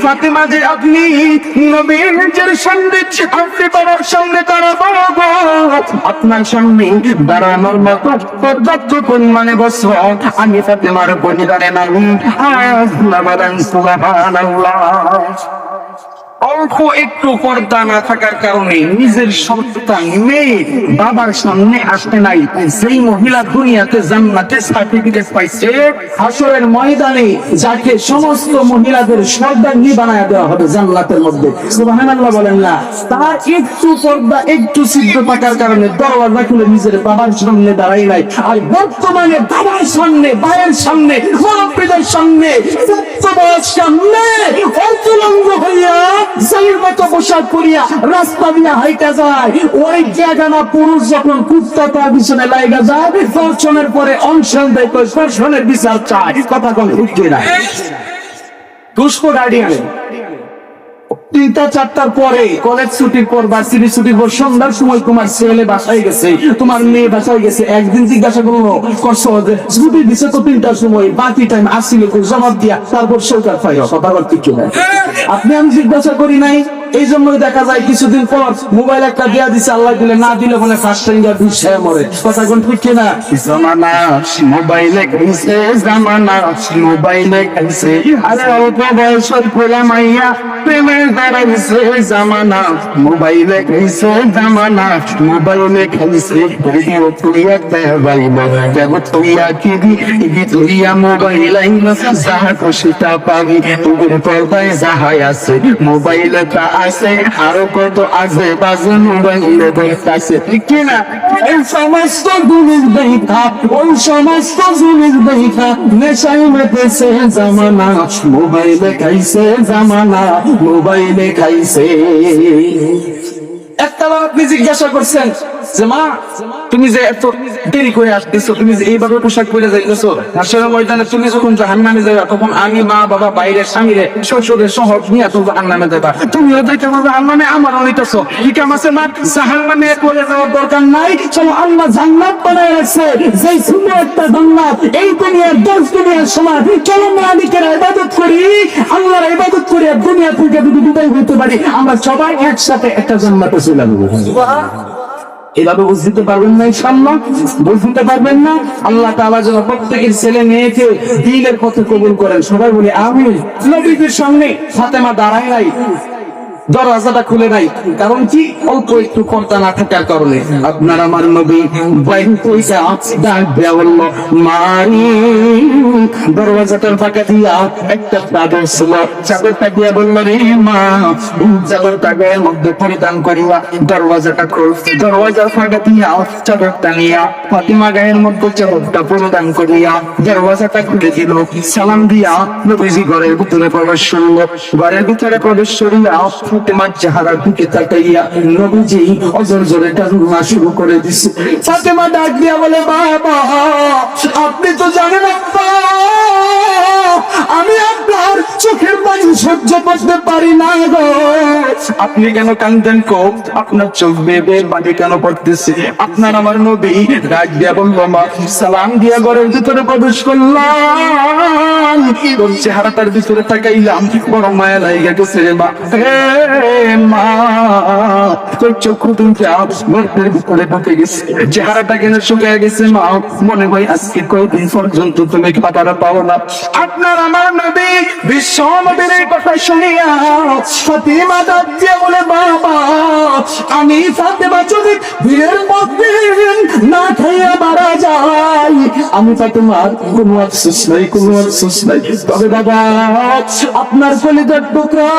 ফাতেমা যে আপনি নবীর সামনে, আপনি বাবার সামনে দাঁড়াবো, আপনার সামনে দাঁড়ানোর মতো পর্যাপ্ত পরিমাণে বছর আমি ফাতেমার পরিবারে নাম সুবহানাল্লাহ। অল্প একটু পর্দা না থাকার কারণে নিজের সন্তান মেয়ে বাবার সামনে আসতে নাই। সেই মহিলা দুনিয়াতে জান্নাতে সার্টিফিকেট পাইছে, হাসরের ময়দানে যাকে সমস্ত মহিলাদের সর্দারনি বানায় দেওয়া হবে জান্নাতের মধ্যে। সুবহানাল্লাহ বলেন না? তার একটু পর্দা একটু ছিদ্র থাকার কারণে দরওয়াজা খুলে নিজের বাবার সামনে দাঁড়াই নাই। আর বর্তমানে বাবার সামনে, ভাইয়ের সামনে, মুরব্বিদের সামনে, সামনে অতুলঙ্গ হইয়া জালির মতো পোশাক পরিয়া রাস্তা দিয়া হাইটা যায়। ওই জায়গানা পুরুষ যখন কুত্তা তার পিছনে লাইগা যায়, দর্শনের পরে অনশন দেয়, দর্শনের বিচার চায়। কথা কোন ঠিক কিনা? দুষ্প গার্ডিয়ান 3টা 4টার পরে কলেজ ছুটির পর বা সিরিজ ছুটির পর সন্ধ্যার সময় তোমার ছেলে বাসায় গেছে, তোমার মেয়ে বাসায় গেছে, একদিন জিজ্ঞাসা করলো করছো যে ছুটি দিছে তো 3টার সময়, বাকি টাইম আসছিল জবাব দিয়া তারপর সরকার পাই কথা বলতে কি হয়? আপনি আমি জিজ্ঞাসা করি নাই। এই জন্যই দেখা যায় কিছুদিন পর মোবাইল একটা দিয়া দিছে, আল্লাহ দিলে না দিলে মানে ফার্স্ট টাইম বিষয় মরে। কথা কোন ঠিক কিনা? জামানা মোবাইলে খাইছে, জামানা মোবাইলে খাইছে, আরে অল্প বয়সের খোলা মাইয়া প্রেমের দাঁড়াইছে, জামানা মোবাইলে খাইছে, জামানা মোবাইলে খাইছে। তুই একটা বাইবা দেব তুই কি তুইয়া মোবাইল আইনা যাহা খুশিটা পাবি, তোর পর্দায় যাহাই আছে মোবাইলে তা আছে, আরো কত আছে বাজে মোবাইলে দেখতাছে ঠিক কিনা? এই সমস্ত জিনিস দেখা, ওই সমস্ত জিনিস দেখা নেশাই মেতেছে জামানা মোবাইলে খাইছে, জামানা মোবাইলে খাইছে। একটা বার আপনি জিজ্ঞাসা করছেন যে মা তুমি যে এত দেরি করে আসতেছো, তুমি যে এইভাবে পোশাক পরে যাইতেছো, হাসরের ময়দানে তুমি যখন জাহান্নামে যাবে তখন আমি মা বাবা বাইরের স্বামীরে শ্বশুরের সহজ নিয়ে তুমি জাহান্নামে যাবা, তুমিও যাইতে পারবে জাহান্নামে, আমারও নিতেছো। কি কাম আছে মা? জাহান্নামে পড়ে যাওয়ার দরকার নাই, চলো আল্লাহ জান্নাত বানায় রাখছে, যেই সুন্দর একটা জান্নাত এই দুনিয়ার 10 দুনিয়ার সমান। চলো মালিকের ইবাদত করি, আল্লাহর ইবাদত করি, দুনিয়া থেকে যদি বিদায় হতে পারি আমরা সবাই একসাথে একটা জান্নাতে চলে যাবো। এভাবে বুঝতে পারবেন না, ইনশাআল্লাহ বুঝতে পারবেন না। আল্লাহ তাআলা যেন প্রত্যেকের ছেলে মেয়েকে দ্বীনের পথে কবুল করেন, সবাই বলি আমিন। নবীর সামনে ফাতেমা দাঁড়ায় নাই, দরওয়াজাটা খুলে নাই, কারণ কি? অল্প একটু পর্দা না থাকার কারণে। আপনার আমার নবী বাইরে কইসা ডাক দেয়া বলল মারি, দরওয়াজাটার ফাঁকা দিয়া একটা চাদর ছিল, চাদরটা দিয়া বলল রে মা, চাদরটা গায়ের মধ্যে পরিধান করিয়া দরওয়াজাটা খোল। দরওয়াজার ফাঁকা দিয়া চাদরটা নিয়া ফাতিমা গায়ের মধ্যে চাদরটা পরিধান করিয়া দরওয়াজাটা খুলে দিল। সালাম দিয়া নবীজি ঘরের ভিতরে প্রবেশ করল। ঘরের ভিতরে প্রবেশ করিয়া ফাতেমার চেহারার দিকে তাকাইয়া নবীজি অজর জোরে কান্না শুরু করে দিছে। ফাতেমা ডাক দিয়া বলে বাবা আপনি তো জানেন আমি আপনার চোখের পানি সহ্য করতে পারি না গো, আপনি কেন কান্দেন গো? আপনার চোখ বেয়ে পানি কেন পড়তেছে? আপনার আমার নবী ডাক দিয়া বলল মা, সালাম দিয়া ঘরের ভিতরে প্রবেশ করলাম, চেহারাটার ভিতরে তাকাইলাম, বড় মায়া লাগা গেছে রে মা। মা তোর চক্ষু তুমি গর্তের ভিতরে ঢুকে গেছে, চেহারাটা কেন শুকিয়ে গেছে মা, মনে হয় আজকে কয়েকদিন পর্যন্ত তুমি খাবার পাও না। আপনার আমার নবী বিশ্ব নবীর এই কথা শুনিয়া ফাতিমা ডাক দিয়ে বলে বাবা আমি ফাতিমা যদি বিয়ের মধ্যে না খাইয়া মারা যাই আমি ফাতিমার কোনো আফসোস নাই, কোনো আফসোস নাই, তবে বাবা আপনার কলিজার টুকরা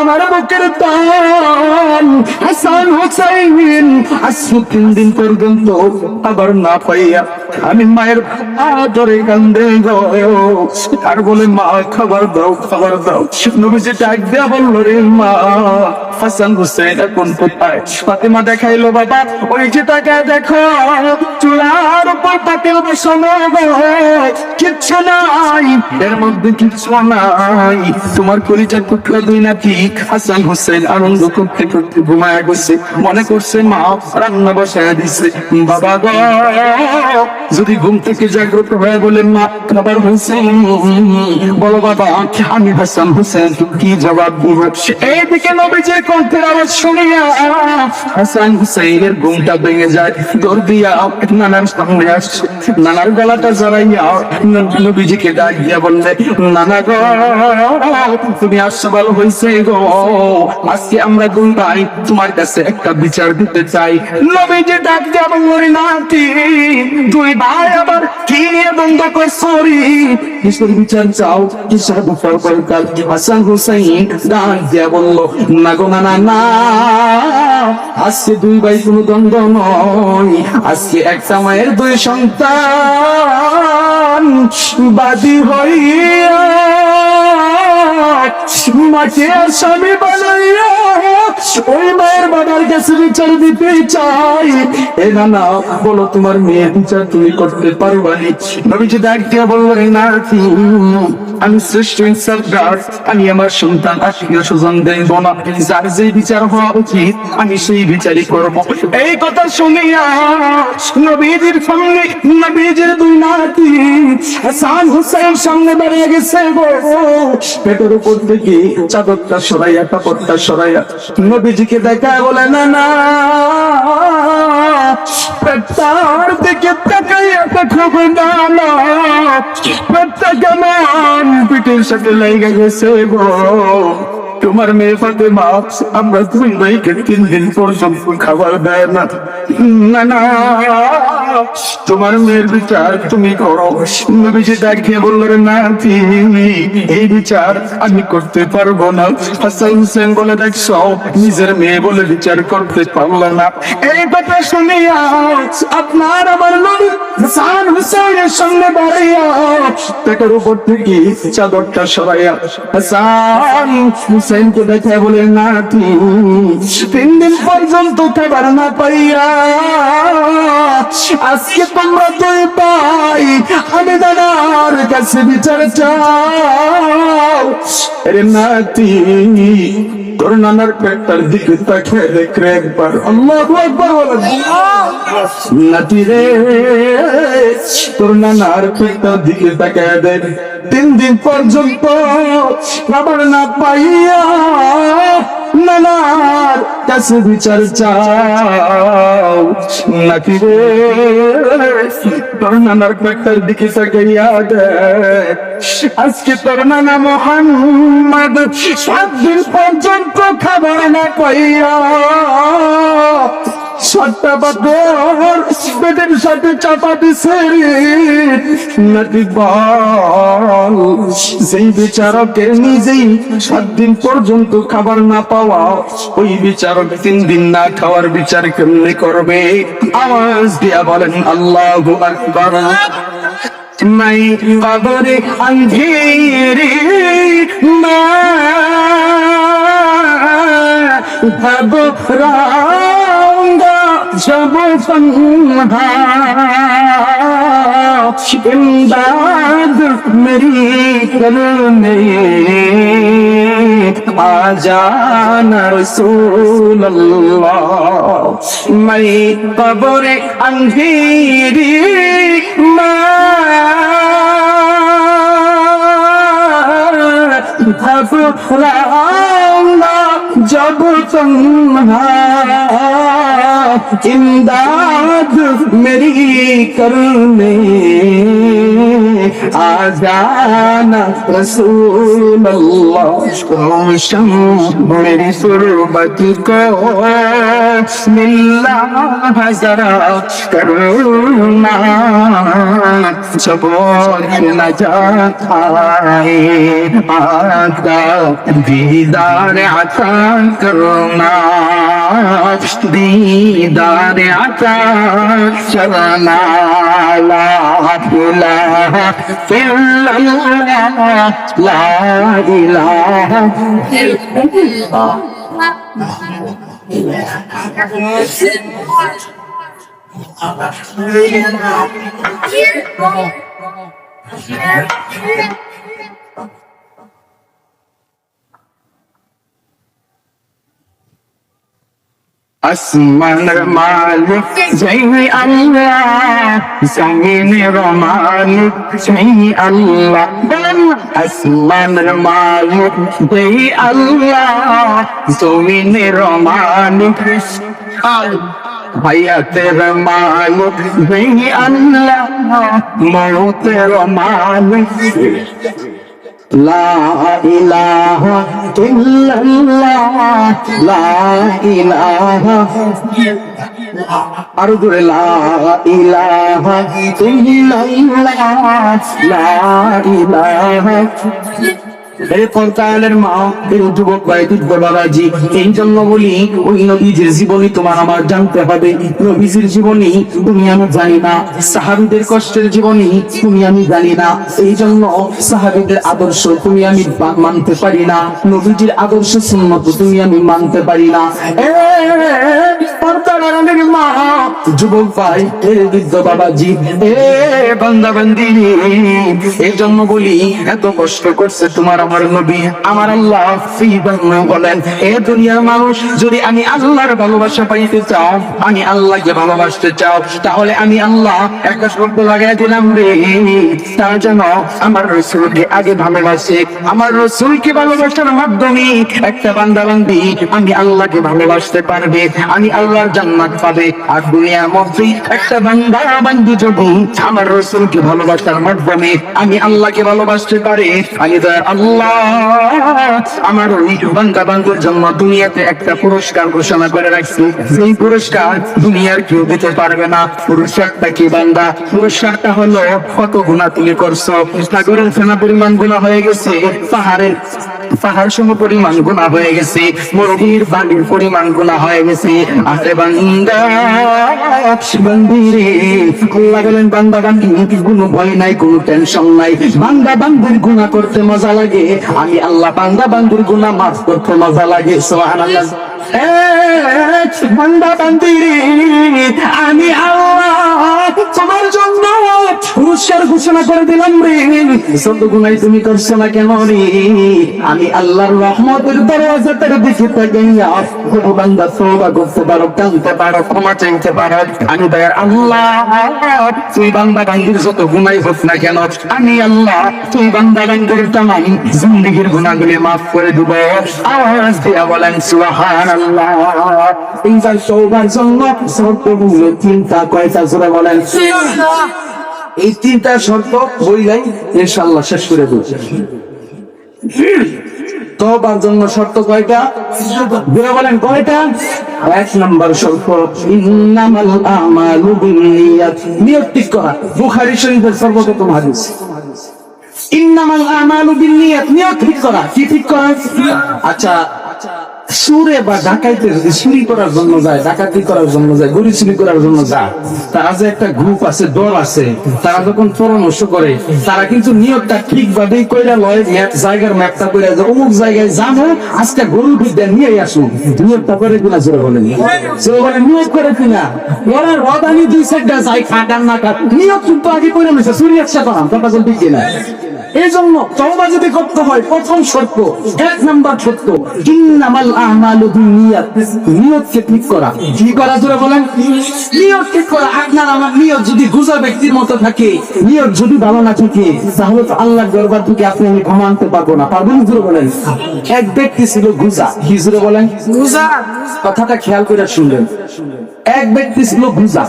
আমার বুকের টান হাসান হুসাইন আজকে 3 দিন পর্যন্ত আবার না পাইয়া আমি মায়ের ধরে কান্দে গো, আর বলে মা খাবার দাও, খাবার দাও। নবীজি ডাক দেয়া বলল রে মা হাসান হুসাইন এখন কোথায়? ফাতিমা দেখাইলো বাবা ওই যে তাকে দেখো চুলার উপর পাতিল বসানো, কিচ্ছু নাই এর মধ্যে, কিচ্ছু নাই। তোমার কলিজার টুকরা 2 নাতি হাসান হুসাইন আনন্দ করতে করতে ঘুমায় গেছে, মনে করছে মা রান্না বসায় দিছে। বাবা গো যদি ঘুম থেকে জাগ্রত হয়ে বলে মা খাবার হয়েছে, বলো বাবা আমি হাসান হুসেন কি জবাব দিবে? এইদিকে নবীজির কণ্ঠের আওয়াজ শুনিয়া হাসান হুসাইনের ঘুমটা ভেঙে যায়, দৌড় দিয়া নানার সামনে আসছে, নানার গলাটা জড়াইয়া নবীজিকে ডাক দিয়া বললে, নানা গো তুমি আসছো ভালো হয়েছে গো, আজকে আমরা দুই ভাই তোমার কাছে একটা বিচার দিতে চাই। নবীজি ডাক দিয়া বললেন, নাতি দুই ভাই আবার কি নিয়ে দ্বন্দ্ব করছো? কিসের বিচার চাও, কিসের বিচার করতে? হাসান হুসাইন ডাক দিয়া বলল, না গো না না, আজকে দুই ভাই কোনো দ্বন্দ্ব নয়, আজকে একটা মায়ের দুই সন্তান বাদী হইয়া মাকে আসামি বানাইয়া ওই মায়ের বাবার কাছে বিচার দিতে চাই। এ না না, বলো তোমার মেয়ের বিচার তুমি করতে পারবানি? নবীজি ডাক দিয়া বললেন, না আমি শ্রেষ্ঠ ইনসাফগার, আমি আমার সন্তান আত্মীয় স্বজন দেব না, যার যে বিচার হওয়া উচিত আমি সেই বিচারই করবো। এই কথা শুনিয়া নবীজির সামনে নবীজির দুই নাতি হাসান হুসাইন সামনে দাঁড়িয়ে গেছে গো, পেটের উপর থেকে চাদরটা সরাইয়া কাপড়টা সরাইয়া নবীজিকে দেখা বলে, না না পেটার দিকে তাকাইয়া দেখবে না, পেটটা কেমন পিঠের সাথে লেগে গেছে গো, তোমার মেয়ে ফাতেমা আমরা দুই ভাইকে 3 দিন পর্যন্ত খাবার দেয় না, না না তোমার মেয়ের বিচার তুমি করো। নবীজি ডাকিয়ে বললেন, না এই বিচার আমি করতে পারবো না। হাসান হুসেন বলে, দেখছো নিজের মেয়ে বলে বিচার করতে পারলো না। এই কথা শুনিয়া আপনার আমার নবী হাসান হুসেনের সামনে দাঁড়িয়ে পেটের উপর থেকে চাদরটা সরাইয়া হাসান হুসেনকে দেখে বলে, না 3 দিন পর্যন্ত খাবার না পাইয়া আজকে তোমরা দুই ভাই আমি দাদার কাছে বিচার চাও। আরে নাতি তোর নানার পেটটার দিকে তাকিয়ে দেখ রে একবার, আল্লাহু আকবার বলেন। নাতি রে তোর নানার পেটটার দিকে তাকিয়ে দেখ, 3 দিন পর্যন্ত খাবার না পাইয়া নানার কাছে বিচার চাও। নাকি রে তোর নানার পেটটার দিকে তাকাইয়া দেখ, আজকে তোর নানা মুহাম্মদ 7 দিন পর্যন্ত খাবার না পাইয়া 7টা পাথর পেটের সাথে চাপা দিছে। নাকি বল সেই বিচারকের নিজেই 7 দিন পর্যন্ত খাবার না পাওয়া ওই বিচারক 3 দিন না খাওয়ার বিচার কেমনে করবে? আওয়াজ দিয়া বলেন আল্লাহু আকবার। मैं कब्र अंधेरी घबराऊंगा जब तन्हा, इमदाद मेरी करने आ जाना रसूल अल्लाह। मैं कब्र अंधेरी घबराऊंगा जब तन्हा, इमदाद मेरी करने आ जाना रसूल अल्लाह। रोशन मेरी सुरबत को मिला जरा करुणा, जब न जाता है आका दीदार अता करना, दीदार अता करना। ला इलाहा इल्लल्लाह, ला इलाहा इल्लल्लाह। আসমানের মালিক যেই আল্লাহ, জমিনের মালিক যেই আল্লাহ। বলেন আসমানের মালিক যেই আল্লাহ, জমিনের মালিক হায়াতের মালিক যেই আল্লাহ, মৌতের মালিক। লা ইলাহা ইল্লাল্লাহ, লা ইলাহা, আরো জোরে লা ইলাহা ইল্লাল্লাহ, লা ইলাহা। পর্দালের মা, যুবক ভাই, বাবাজি, এই জন্য বলি ওই নবীজির জীবনী তোমার আমার জানতে হবে। নবীজির জীবনী তুমি আমি জানি না, সাহাবীদের কষ্টের জীবনী তুমি আমি জানি না, এই জন্য সাহাবীদের আদর্শ তুমি আমি মানতে পারি না, নবীজির আদর্শ সুন্নত তুমি আমি মানতে পারি না। পর্দালের মা, যুবক ভাই, বৃদ্ধ বাবাজি, বান্দা বান্দি, এই জন্য বলি এত কষ্ট করছে তোমার আমার নবী আমার আল্লাহ বলেন, এ দুনিয়ার মানুষ, যদি আমি আল্লাহর ভালোবাসা পাইতে চাও, আমি আল্লাহকে ভালোবাসতে চাও, তাহলে আমি আল্লাহ একটা শব্দ লাগাই দিলাম রে, তারা যেন আমার রাসূলকে আগে ভালোবাসে। আমার রাসূলকে ভালোবাসার মাধ্যমে একটা বান্দা বান্দি আমি আল্লাহকে ভালোবাসতে পারবে, আমি আল্লাহর জান্নাত পাবে। আর দুনিয়ার মধ্যে একটা বান্দা বান্দি যদি আমার রাসূলকে ভালোবাসার মাধ্যমে আমি আল্লাহকে ভালোবাসতে পারে, আমি আল্লাহ আমার ওই বান্দা বান্দির জন্য দুনিয়াতে একটা পুরস্কার ঘোষণা করে রাখছি, সেই পুরস্কার দুনিয়ার কেউ দিতে পারবে না। পুরস্কারটা কি বান্দা? পুরস্কারটা হলো কত গুনাহ তুমি করছো, সাগরের ফেনা পরিমাণ গুনাহ হয়ে গেছে, পাহাড় সম পরিমাণ গুনাহ হয়ে গেছে, মরুভূমির বালির পরিমাণ গুনাহ হয়ে গেছে। আরে বান্দা বান্দিরে, আল্লাহ বলেন বান্দা বান্দি কোনো ভয় নাই, কোনো টেনশন নাই। বান্দা বান্দির গুনাহ করতে মজা লাগে, আমি আল্লাহ বান্দা বান্দির গুনাহ মাফ করতে মজা লাগে। সুবহানাল্লাহ। বান্দা বান্দিরে, আমি আল্লাহ তোমার জন্য পুরস্কার ঘোষণা করে দিলাম রে, যত গুনাহ তুমি করছো না কেন রে, আমি আল্লাহর রহমতের দরজাটার দিকে তাকাইয়া কোনো বান্দা তওবা করতে পারো, কাঁদতে পারো, ক্ষমা চাইতে পারো, আমি দয়ার আল্লাহ তুই বান্দা বান্দির যত গুনাহ হোক না কেন, আমি আল্লাহ তুই বান্দা বান্দির তামাম জিন্দেগীর গুনাহগুলি মাফ করে দিব। আওয়াজ দিয়া বলেন সুবহানাল্লাহ। ইনশাআল্লাহ তওবার জন্য শর্তগুলো তিনটা, কয়টা জোরে বলেন? এই তিনটা শর্ত বইলাই ইনশাআল্লাহ শেষ করে দেব। তওবার জন্য শর্ত কয়টা? জোরে বলেন কয়টা? এক নম্বর শর্ত ইন্নামাল আমালু বিন্নিয়াত, নিয়ত ঠিক করা। বুখারী শরীফের সর্বপ্রথম হাদিস, ইন্নামাল আমালু বিন্নিয়াত, নিয়ত ঠিক করা। কি ঠিক করা? আচ্ছা, সুরে বা ডাকাইতে যদি চুরি করার জন্য যায়, ডাকাতি করার জন্য যায়, গরু চুরি করার জন্য যায়, তারা যে একটা গ্রুপ আছে, দল আছে, তারা যখন পরামর্শ করে, তারা কিন্তু নিয়তটা ঠিকভাবেই কইরা লয়, জায়গার ম্যাপটা কইরা যে অমুক জায়গায় যাবো, আজকে গরু বিদ্যা নিয়ে আসুন, নিয়তটা করে কিনা জোরে বলেন? জোরে বলেন, নিয়ত করে কিনা? ওরা রদানি দুই সাইডটা যাই, খাটান না খাট, নিয়ত কিন্তু আগে করে নিছে, চুরি একসাথে না, কথা বলতে কিনা? এই জন্য তওবা যদি করতে হয়, প্রথম শর্ত, এক নাম্বার শর্ত ইন্নামাল আমালু বিন্নিয়াত, নিয়তকে ঠিক করা। কি করা জোরে বলেন? নিয়ত ঠিক করা। আপনার আমার নিয়ত যদি গুজা ব্যক্তির মতো থাকে, নিয়ত যদি ভালো না থাকে, তাহলে তো আল্লাহর দরবার থেকে আপনি আমি ক্ষমা আনতে পারবো না। পারবেন জোরে বলেন? এক ব্যক্তি ছিল গুজা। কি জোরে বলেন? গুজা। কথাটা খেয়াল করে শুনবেন। এক ব্যক্তি ছিল গুজা।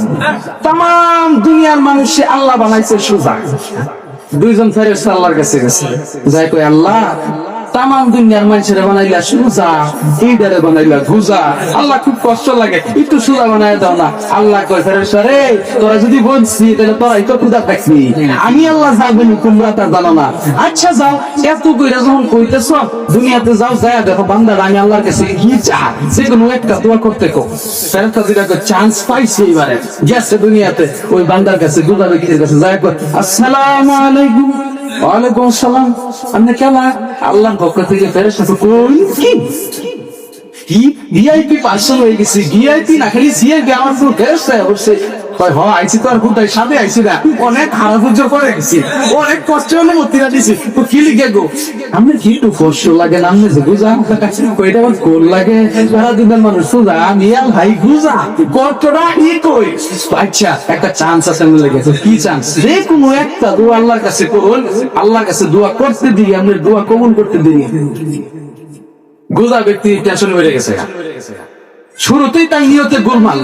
তাম দুনিয়ার মানুষে আল্লাহ বানাইছে সোজা। দুইজন ফেরেশতা আল্লাহর কাছে গেছে, যাই কই আল্লাহ তাম দুনিয়ার মানুষের বানাইলা সোজা, এইটারে বানাইলা গুজা, আল্লাহ খুব কষ্ট লাগে, একটু সোজা বানাই দাও না। আল্লাহ কয় ফেরেশতা রে, তোরা যদি বলছি তাহলে তোরাই তো ক্ষুধা থাকবি, আমি আল্লাহ যাবেন তোমরা তা জানো না। আচ্ছা যাও, এত কইরা যখন কইতেছ, দুনিয়াতে যাও, যায় দেখো বান্দারা আমি আল্লাহর কাছে কি চাই, যে কোনো একটা দোয়া করতে কো। ফেরেশতা যেটা চান্স পাইছে, এবারে গেছে দুনিয়াতে, ওই বান্দার কাছে, গুজা ব্যক্তির কাছে যায়, আসসালামু আলাইকুম। ওয়ালাইকুম আসসালাম। আপনি কেমন? আল্লাহর পক্ষ থেকে ফেরেশতা কই কি ভিআইপি পার্সন হয়ে গেছে, ভিআইপি না খালি সিআইপি, আমার পুরো ফেরেশতা হচ্ছে। আইসি তো আর কোথায় সাথে আইসি না, অনেক হারাধুর্য করে আইসি, অনেক কষ্ট হলে মতিরা দিছি। তো কি লিখে গো আমি কি একটু কষ্ট লাগে না, আমি যে গুজা কইটা আমার কোল লাগে, সারা দিনের মানুষ সুজা আমি আর ভাই গুজা কষ্টটা ই কই। আচ্ছা একটা চান্স আছে আমি লেগেছে, কি চান্স? যে কোনো একটা দোয়া আল্লাহর কাছে করুন, আল্লাহর কাছে দোয়া করতে দিই, আমি দোয়া কবুল করতে দিই। গুজা ব্যক্তি টেনশন বেড়ে গেছে, শুরুতেই তাই নিয়তে গোলমাল,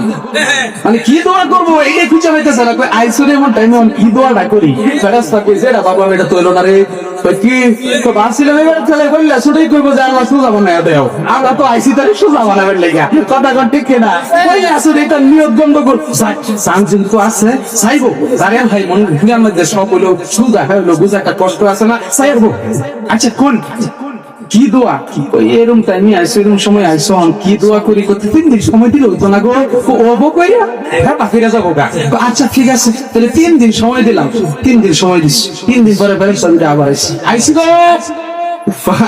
মানে কি দোয়া করবো এইটাই খুঁজে পাইতেছে না। আইসুরে এমন টাইমে কি দোয়াটা করি, ফেরেশতা কইছে এটা বাবা এটা তৈল না রে, কি তো ভাবছিলাম এবার ছেলে বললা শুধুই কইবো যে আল্লাহ সুজা বানায় দেও, আমরা তো আইসি তারে সুজা বানাবেন লেগা, কথা কোন ঠিক না। ওই আসলে এটা নিয়ত বন্ধ কর, চান্স কিন্তু আছে চাইবো, জারে ভাই মন দুনিয়ার মধ্যে সব হলো সুজা হলো বুঝা, একটা কষ্ট আছে না চাইবো। আচ্ছা কোন কি দোয়া, ওই এরকম টাইমে আইসো, এরকম সময় আইসো, কি দোয়া করি করতে 3 দিন সময় দিলে হইতো না গো, ওবো কইরা হ্যাঁ বাকিরা যাবো গা। আচ্ছা ঠিক আছে তাহলে 3 দিন সময় দিলাম, 3 দিন সময় দিস, 3 দিন পরে ফেরেশতা আবার আইসি গো।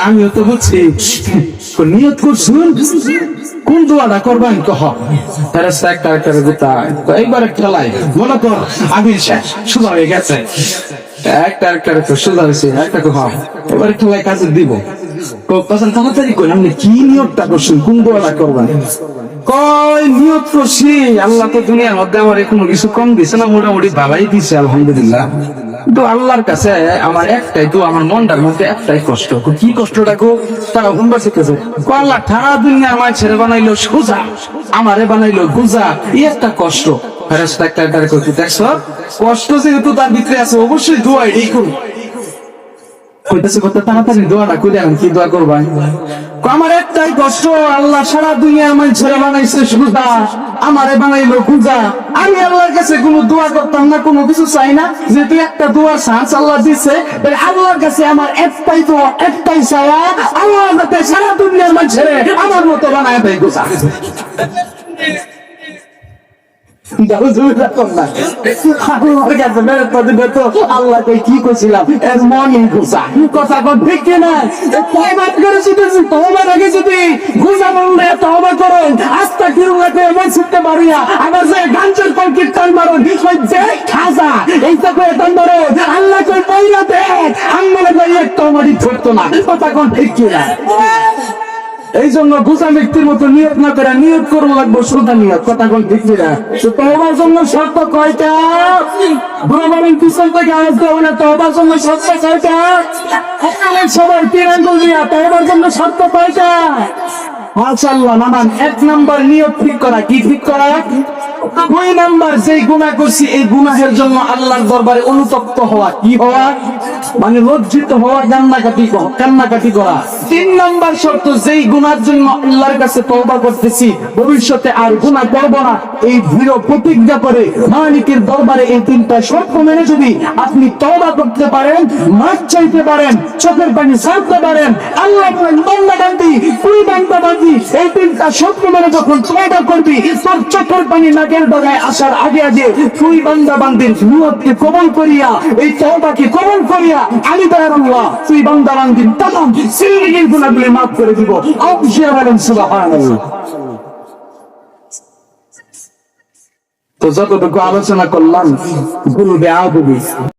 আমিও তো বুঝছি নিয়ত করছুন কোন দোয়াটা করবেন কহ, ফেরেশতা একটা একটা গুতা এইবার খেলাই মনে কর আমি সুদা হয়ে গেছে, একটা একটা সুদা হয়েছে একটা কহ এবার খেলাই কাজে দিব। তাড়াতাড়ি কই আপনি কি নিয়তটা করছেন, কোন দোয়াটা করবেন? কয় নিয়ত করছি আল্লাহ তো দুনিয়ার মধ্যে আমার কোনো কিছু কম দিছে না, মোটামুটি ভালাই দিছে আলহামদুলিল্লাহ। তো আল্লাহর কাছে আমার একটাই তো, আমার মনটার মধ্যে একটাই কষ্ট। কি কষ্টটা গো? তারা হুন্ডা শিখেছে, আল্লাহ সারা দুনিয়ার মাঝ ছেড়ে বানাইলো সোজা, আমারে বানাইলো গুজা, এই একটা কষ্ট। ফেরেশতা একটা করতে দেখছো কষ্ট যেহেতু তার ভিতরে আছে, অবশ্যই দোয়া এই করুন। কইতেছে কত তাড়াতাড়ি দোয়াটা কইরা কি দোয়া করবা? আমার একটাই কষ্ট, আল্লাহ সারা দুনিয়া আমার ছেড়ে বানাইছে সুজা, আমারে বানাইলো গুজা। আমি আল্লাহর কাছে কোনো দোয়া করতাম না, কোনো কিছু চাই না, যেহেতু একটা দোয়ার চান্স আল্লাহ দিছে, তাহলে আল্লাহর কাছে আমার একটাই দোয়া, একটাই চাওয়া, আল্লাহ যাতে সারা দুনিয়ার আমার ছেড়ে আমার মতো বানায় দেয় গুজা। আল্লাহ কি করছিলাম এর মনে গুজা, কথা কোন ঠিক কিনা? তোমার আগে যদি গুজা বললে তওবা করো, আস্তা কিরুলাতে এমন ছুটতে পারিয়া আবার যে গাঞ্জের পর কীর্তন মারো, যে খাজা এইটা করে টান ধরো, আল্লাহ কই বইরা দেখ আঙ্গুলে কই একটা মাটি ধরতো না, কথা কোন ঠিক কিনা? এই জন্য গুজা ব্যক্তির মতো নিয়ত না করে নিয়ত করবো লাগবো সুদা নিয়ত, কথা কোন ঠিক না? তওবার জন্য শর্ত কয়টা? ভগবানের পিছন থেকে আওয়াজ দেবো না, তওবার জন্য শর্ত কয়টা? সবাই 3 আঙ্গুল দিয়া তওবার জন্য শর্ত কয়টা? মাশাআল্লাহ নামান 1 নাম্বার নিয়ত ঠিক করা, কি ঠিক করা? 2 নাম্বার যেই গুনাহ করছি এই গুনাহের জন্য আল্লাহর দরবারে অনুতপ্ত হওয়া, কি হওয়া? মানে লজ্জিত হওয়া, কান্নাকাটি করা। 3 নাম্বার শর্ত যেই গুনাহের জন্য আল্লাহর কাছে তওবা করতেছি, ভবিষ্যতে আর গুনাহ করব না, এই দৃঢ় প্রতিজ্ঞা করে মালিকের দরবারে এই 3টা শর্ত মেনে যদি আপনি তওবা করতে পারেন, মাফ চাইতে পারেন, চোখের পানি ছাড়তে পারেন, আল্লাহ বলেন বান্দাবান্দি তুই বান্দাবান্দি এই 3টা শর্ত মেনে যখন তওবা করবি, তোর চোখের পানি নাকের ডগায় আসার আগে আগে তুই বান্দাবান্দির নিয়তকে কবুল করিয়া, এই তওবাকে কবুল করিয়া আমি দয়ার আল্লাহ তুই বান্দাবান্দির तमाम জিন্দেগীর গুনাহগুলো মাফ করে দিব। আল্লাহু বলেন সুবহানাল্লাহ। তো যতটুকু আলোচনা করলাম ভুল বেআদবি